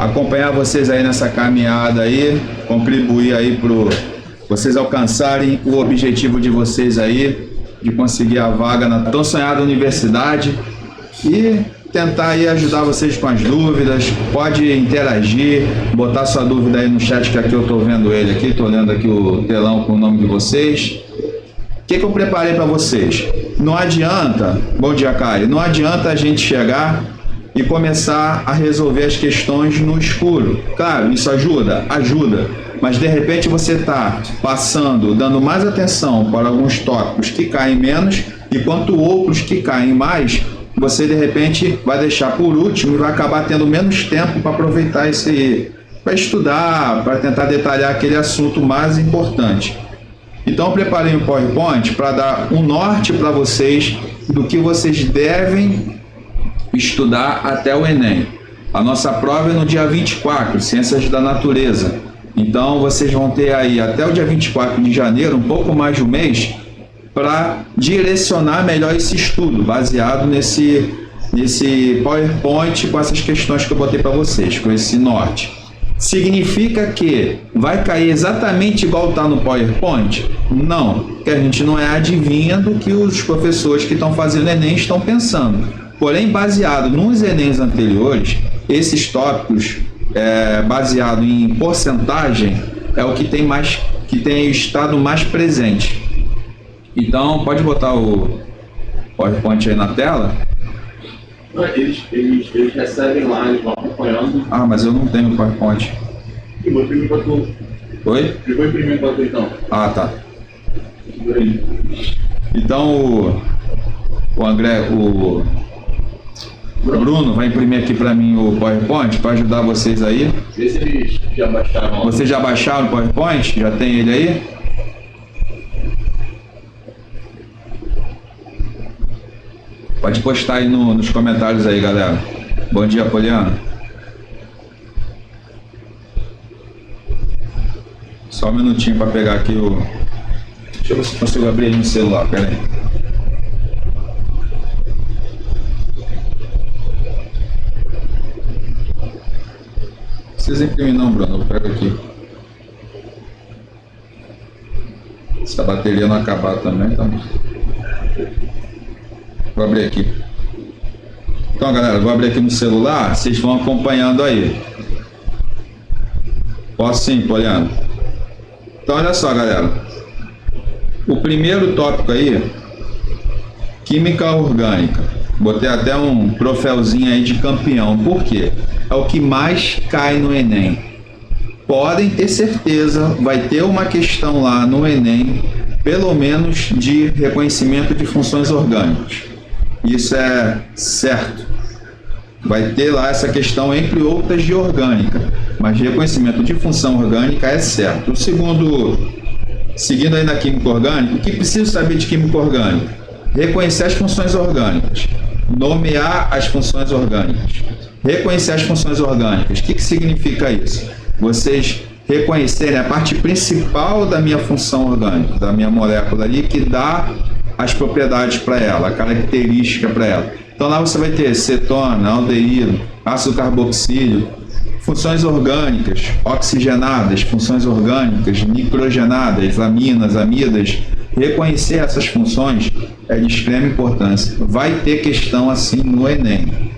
acompanhar vocês aí nessa caminhada aí, contribuir aí para vocês alcançarem o objetivo de vocês aí, de conseguir a vaga na tão sonhada universidade e tentar aí ajudar vocês com as dúvidas. Pode interagir, botar sua dúvida aí no chat, que aqui eu estou vendo ele aqui, estou olhando aqui o telão com o nome de vocês. O que eu preparei para vocês? Não adianta, bom dia, Kari, não adianta a gente chegar e começar a resolver as questões no escuro. Claro, isso ajuda, mas de repente você está passando, dando mais atenção para alguns tópicos que caem menos, enquanto outros que caem mais, você de repente vai deixar por último e vai acabar tendo menos tempo para aproveitar esse, para estudar, para tentar detalhar aquele assunto mais importante. Então eu preparei um PowerPoint para dar um norte para vocês do que vocês devem estudar até o Enem. A nossa prova é no dia 24, Ciências da Natureza. Então vocês vão ter aí até o dia 24 de janeiro, um pouco mais de um mês, para direcionar melhor esse estudo, baseado nesse PowerPoint com essas questões que eu botei para vocês, com esse norte. Significa que vai cair exatamente igual está no PowerPoint? Não, porque a gente não é adivinha do que os professores que estão fazendo Enem estão pensando. Porém, baseado nos Enems anteriores, esses tópicos, baseado em porcentagem, é o que tem estado mais presente. Então, pode botar o PowerPoint aí na tela. Eles recebem lá, eles vão acompanhando. Ah, mas eu não tenho o PowerPoint. Eu vou imprimir para tu. Oi? Eu vou imprimir para tu então. Ah, tá. Então, o Bruno vai imprimir aqui para mim o PowerPoint para ajudar vocês aí. Vê se eles já baixaram. Vocês já baixaram o PowerPoint? Já tem ele aí? Pode postar aí nos comentários aí, galera. Bom dia, Poliana. Só um minutinho para pegar aqui o... Deixa eu ver se consigo abrir ele no celular, pera aí. Não precisa imprimir não, Bruno, eu pego aqui. Se a bateria não acabar também, tá... Vou abrir aqui. Então, galera, vou abrir aqui no celular, vocês vão acompanhando aí. Posso sim, Poliana. Então, olha só, galera. O primeiro tópico aí, Química Orgânica. Botei até um troféuzinho aí de campeão. Por quê? É o que mais cai no Enem. Podem ter certeza, vai ter uma questão lá no Enem, pelo menos de reconhecimento de funções orgânicas. Isso é certo. Vai ter lá essa questão, entre outras, de orgânica. Mas reconhecimento de função orgânica é certo. O segundo, seguindo aí na química orgânica, o que preciso saber de química orgânica? Reconhecer as funções orgânicas. Nomear as funções orgânicas. Reconhecer as funções orgânicas. O que significa isso? Vocês reconhecerem a parte principal da minha função orgânica, da minha molécula ali, que dá as propriedades para ela, a característica para ela. Então lá você vai ter cetona, aldeído, ácido carboxílio, funções orgânicas, oxigenadas, funções orgânicas, nitrogenadas, aminas, amidas. Reconhecer essas funções é de extrema importância. Vai ter questão assim no Enem.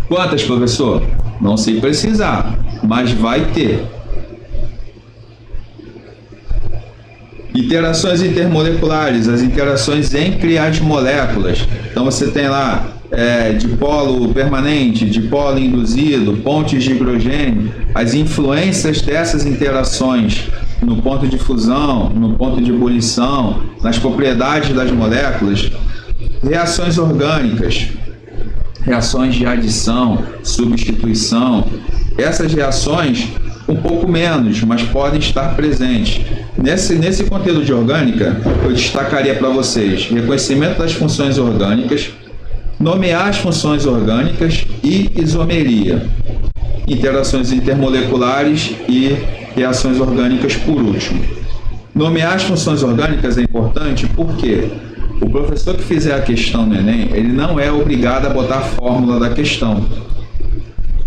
Quantas, professor? Não sei precisar, mas vai ter. Interações intermoleculares, as interações entre as moléculas. Então você tem lá dipolo permanente, dipolo induzido, pontes de hidrogênio, as influências dessas interações no ponto de fusão, no ponto de ebulição, nas propriedades das moléculas. Reações orgânicas, reações de adição, substituição. Essas reações um pouco menos, mas podem estar presentes. Nesse conteúdo de orgânica, eu destacaria para vocês reconhecimento das funções orgânicas, nomear as funções orgânicas e isomeria, interações intermoleculares e reações orgânicas por último. Nomear as funções orgânicas é importante porque o professor que fizer a questão no Enem, ele não é obrigado a botar a fórmula da questão.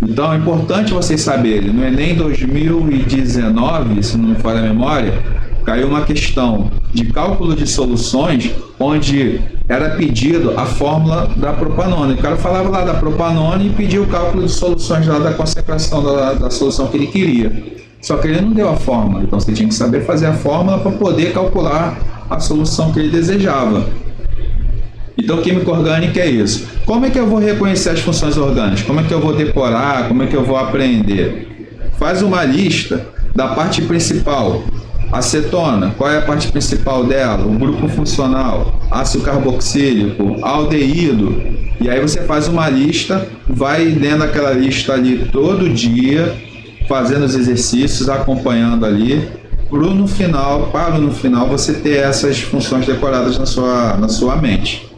Então é importante vocês saberem, no Enem 2019, se não me falha a memória, caiu uma questão de cálculo de soluções, onde era pedido a fórmula da propanona. O cara falava lá da propanona e pedia o cálculo de soluções lá da concentração da solução que ele queria. Só que ele não deu a fórmula, então você tinha que saber fazer a fórmula para poder calcular a solução que ele desejava. Então, química orgânica é isso. Como é que eu vou reconhecer as funções orgânicas? Como é que eu vou decorar? Como é que eu vou aprender? Faz uma lista da parte principal. Acetona, qual é a parte principal dela? O grupo funcional, ácido carboxílico, aldeído. E aí você faz uma lista, vai lendo aquela lista ali todo dia, fazendo os exercícios, acompanhando ali, para no final você ter essas funções decoradas na sua mente.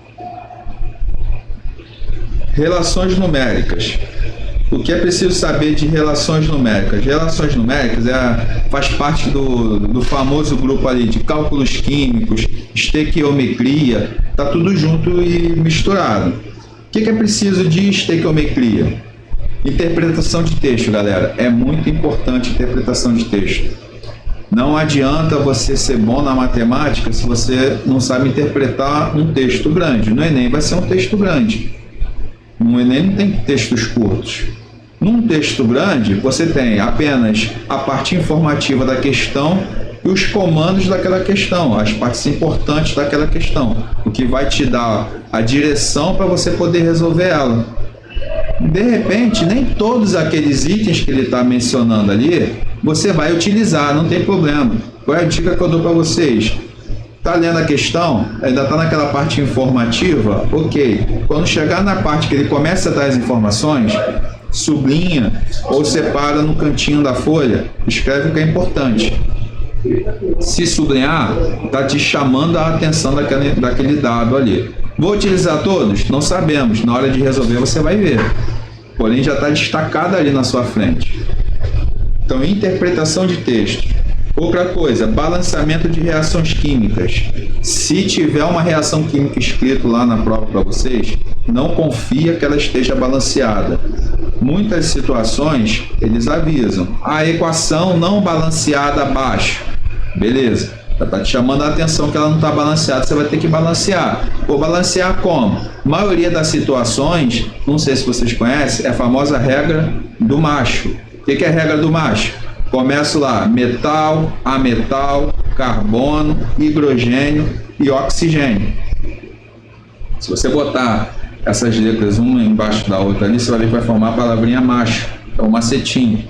Relações numéricas. O que é preciso saber de relações numéricas? Relações numéricas faz parte do famoso grupo ali de cálculos químicos, estequiometria, está tudo junto e misturado. O que é preciso de estequiometria? Interpretação de texto, galera. É muito importante interpretação de texto. Não adianta você ser bom na matemática se você não sabe interpretar um texto grande. No Enem vai ser um texto grande. No Enem não tem textos curtos. Num texto grande, você tem apenas a parte informativa da questão e os comandos daquela questão, as partes importantes daquela questão, o que vai te dar a direção para você poder resolver ela. De repente, nem todos aqueles itens que ele está mencionando ali, você vai utilizar, não tem problema. Qual é a dica que eu dou para vocês? Está lendo a questão, ainda está naquela parte informativa, ok. Quando chegar na parte que ele começa a dar as informações, sublinha ou separa no cantinho da folha, escreve o que é importante. Se sublinhar, está te chamando a atenção daquele dado ali. Vou utilizar todos? Não sabemos. Na hora de resolver você vai ver. Porém, já está destacado ali na sua frente. Então, interpretação de texto. Outra coisa, balanceamento de reações químicas. Se tiver uma reação química escrito lá na prova para vocês, não confia que ela esteja balanceada. Muitas situações, eles avisam. A equação não balanceada abaixo. Beleza. Já está te chamando a atenção que ela não está balanceada, você vai ter que balancear. Vou balancear como? Maioria das situações, não sei se vocês conhecem, é a famosa regra do macho. O que é a regra do macho? Começo lá, metal, ametal, carbono, hidrogênio e oxigênio. Se você botar essas letras uma embaixo da outra ali, você vai ver que vai formar a palavrinha macho, é um macetinho.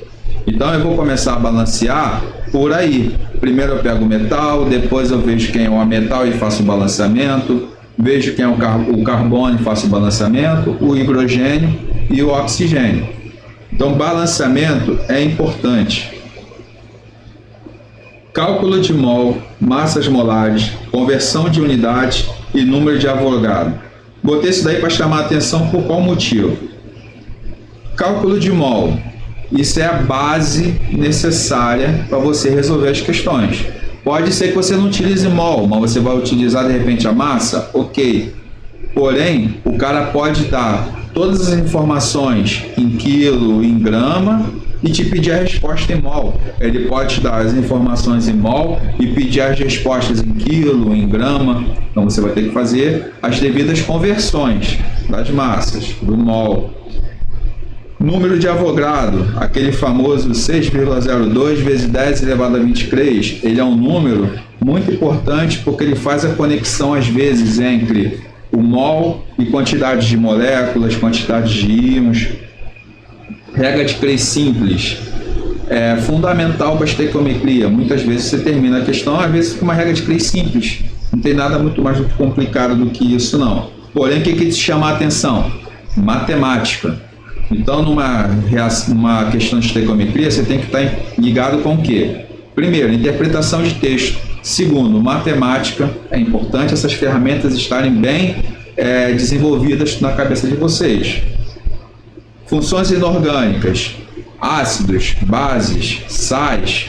Então eu vou começar a balancear por aí. Primeiro eu pego o metal, depois eu vejo quem é o ametal e faço o balanceamento, vejo quem é o carbono e faço o balanceamento, o hidrogênio e o oxigênio. Então balanceamento é importante. Cálculo de mol, massas molares, conversão de unidade e número de Avogadro. Botei isso daí para chamar a atenção por qual motivo? Cálculo de mol. Isso é a base necessária para você resolver as questões. Pode ser que você não utilize mol, mas você vai utilizar de repente a massa? Ok. Porém, o cara pode dar todas as informações em quilo, em grama e te pedir a resposta em mol. Ele pode te dar as informações em mol e pedir as respostas em quilo, em grama. Então você vai ter que fazer as devidas conversões das massas, do mol. Número de Avogadro, aquele famoso 6,02 vezes 10 elevado a 23, ele é um número muito importante porque ele faz a conexão às vezes entre o mol e quantidades de moléculas, quantidades de íons. Regra de Clay simples, é fundamental para a estequiometria. Muitas vezes você termina a questão, às vezes fica uma regra de Clay simples, não tem nada muito mais complicado do que isso não. Porém, o que te chama a atenção? Matemática. Então, numa questão de estequiometria, você tem que estar ligado com o quê? Primeiro, interpretação de texto. Segundo, matemática. É importante essas ferramentas estarem bem desenvolvidas na cabeça de vocês. Funções inorgânicas, ácidos, bases, sais.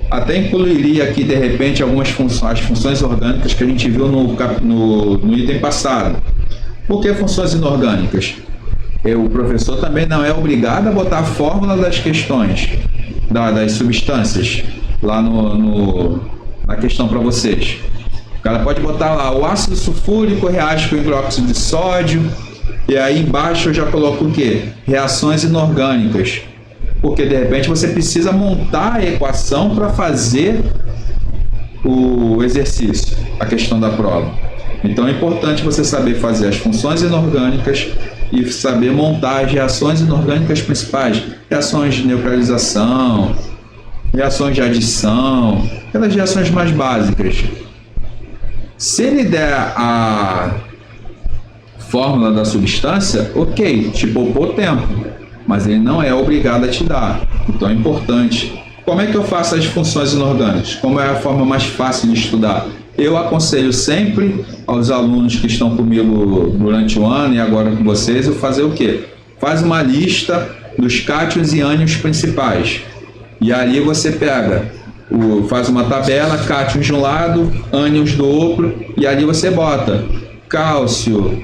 Até incluiria aqui, de repente, algumas funções, as funções orgânicas que a gente viu no item passado. Por que funções inorgânicas? o professor também não é obrigado a botar a fórmula das questões, das substâncias, lá na questão para vocês. O cara pode botar lá, o ácido sulfúrico reage com o hidróxido de sódio, e aí embaixo eu já coloco o quê? Reações inorgânicas. Porque de repente você precisa montar a equação para fazer o exercício, a questão da prova. Então é importante você saber fazer as funções inorgânicas e saber montar as reações inorgânicas principais, reações de neutralização, reações de adição, aquelas reações mais básicas. Se ele der a fórmula da substância, ok, te poupou tempo, mas ele não é obrigado a te dar. Então é importante. Como é que eu faço as funções inorgânicas? Como é a forma mais fácil de estudar? Eu aconselho sempre aos alunos que estão comigo durante o ano e agora com vocês, eu fazer o quê? Faz uma lista dos cátions e ânions principais. E ali você pega, faz uma tabela, cátions de um lado, ânions do outro, e ali você bota cálcio,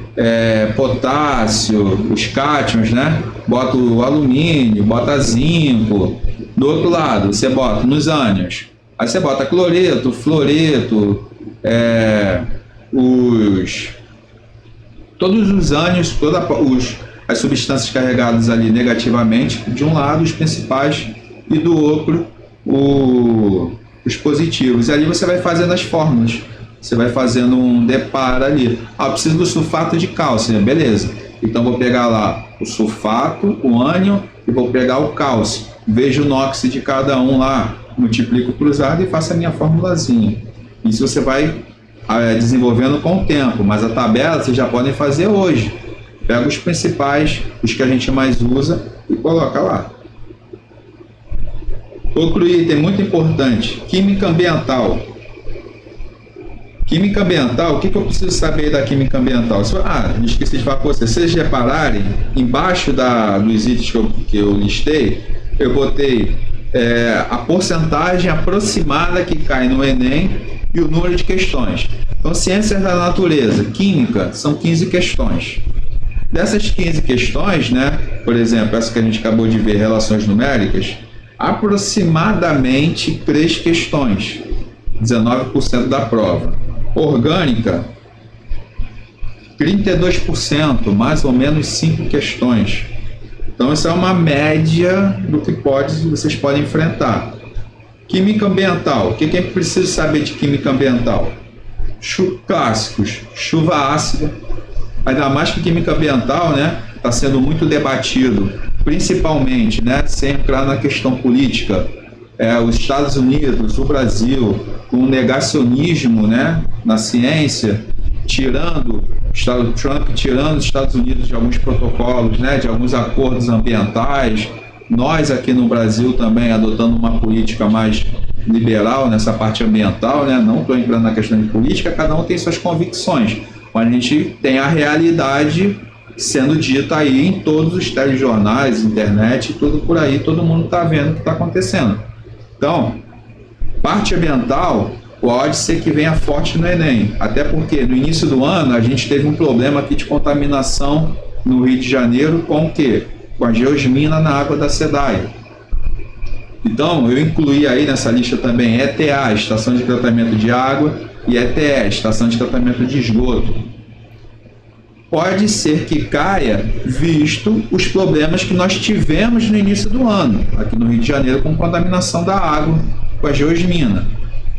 potássio, os cátions, né? Bota o alumínio, bota zinco. Do outro lado, você bota nos ânions. Aí você bota cloreto, fluoreto, todos os ânions, as substâncias carregadas ali negativamente, de um lado os principais e do outro os positivos. E ali você vai fazendo as fórmulas. Você vai fazendo um deparo ali. Ah, preciso do sulfato de cálcio, né? Beleza. Então vou pegar lá o sulfato, o ânion e vou pegar o cálcio. Vejo o NOx de cada um lá, multiplico cruzado e faço a minha formulazinha. Isso você vai desenvolvendo com o tempo, mas a tabela vocês já podem fazer hoje. Pega os principais, os que a gente mais usa e coloca lá. Outro item muito importante, química ambiental. Química ambiental, o que eu preciso saber da química ambiental? Esqueci de falar para vocês. Se vocês repararem, embaixo dos itens que eu listei, eu botei a porcentagem aproximada que cai no Enem e o número de questões. Então, ciências da natureza, química, são 15 questões. Dessas 15 questões, né, por exemplo, essa que a gente acabou de ver, relações numéricas, aproximadamente 3 questões, 19% da prova. Orgânica, 32%, mais ou menos 5 questões. Então, isso é uma média do que vocês podem enfrentar. Química ambiental. O que é preciso saber de química ambiental? Clássicos. Chuva ácida. Ainda mais que química ambiental, né, está sendo muito debatido, principalmente, né, sem entrar na questão política. Os Estados Unidos, o Brasil, com um negacionismo, né, na ciência, Trump tirando os Estados Unidos de alguns protocolos, né, de alguns acordos ambientais. Nós aqui no Brasil também adotando uma política mais liberal nessa parte ambiental, né? Não estou entrando na questão de política, cada um tem suas convicções, mas a gente tem a realidade sendo dita aí em todos os telejornais, internet, tudo por aí, todo mundo está vendo o que está acontecendo. Então, parte ambiental pode ser que venha forte no Enem, até porque no início do ano a gente teve um problema aqui de contaminação no Rio de Janeiro com o quê? Com a geosmina na água da SEDAI. Então, eu incluí aí nessa lista também ETA, Estação de Tratamento de Água, e ETE, Estação de Tratamento de Esgoto. Pode ser que caia, visto os problemas que nós tivemos no início do ano, aqui no Rio de Janeiro, com contaminação da água, com a geosmina.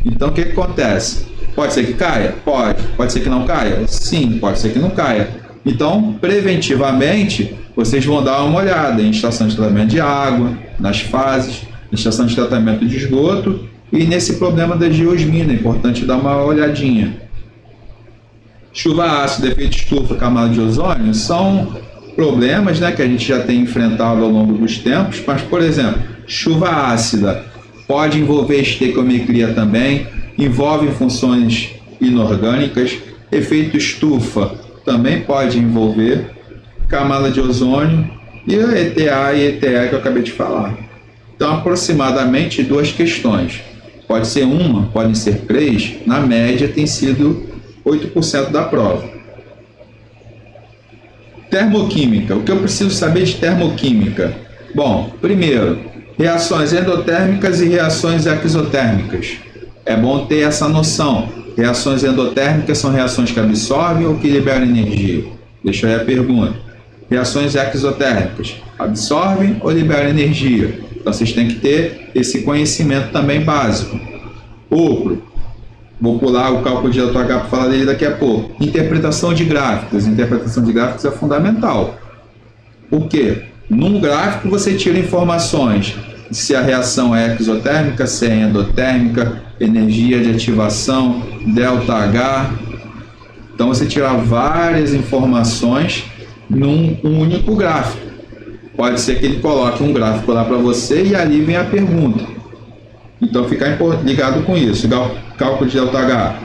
Então, o que acontece? Pode ser que caia? Pode. Pode ser que não caia? Sim, pode ser que não caia. Então, preventivamente, vocês vão dar uma olhada em estação de tratamento de água, nas fases, em estação de tratamento de esgoto e nesse problema da geosmina. É importante dar uma olhadinha. Chuva ácida, efeito estufa, camada de ozônio são problemas, né, que a gente já tem enfrentado ao longo dos tempos, mas, por exemplo, chuva ácida pode envolver estequiometria também, envolve funções inorgânicas, efeito estufa também pode envolver, camada de ozônio e a ETA e ETE que eu acabei de falar. Então, aproximadamente 2 questões. Pode ser uma, podem ser 3, na média tem sido 8% da prova. Termoquímica. O que eu preciso saber de termoquímica? Bom, primeiro, reações endotérmicas e reações exotérmicas. É bom ter essa noção. Reações endotérmicas são reações que absorvem ou que liberam energia? Deixa aí a pergunta. Reações exotérmicas, absorvem ou liberam energia? Então vocês têm que ter esse conhecimento também básico. Outro, vou pular o cálculo de delta H para falar dele daqui a pouco. Interpretação de gráficos. Interpretação de gráficos é fundamental. Por quê? Num gráfico você tira informações se a reação é exotérmica, se é endotérmica, energia de ativação, delta H. Então você tira várias informações num único gráfico. Pode ser que ele coloque um gráfico lá para você e ali vem a pergunta. Então ficar ligado com isso. Cálculo de delta H,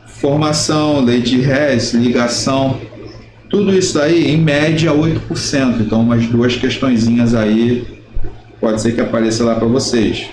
formação, lei de Hess, ligação, tudo isso aí em média 8%. Então umas duas questõezinhas aí pode ser que apareça lá para vocês.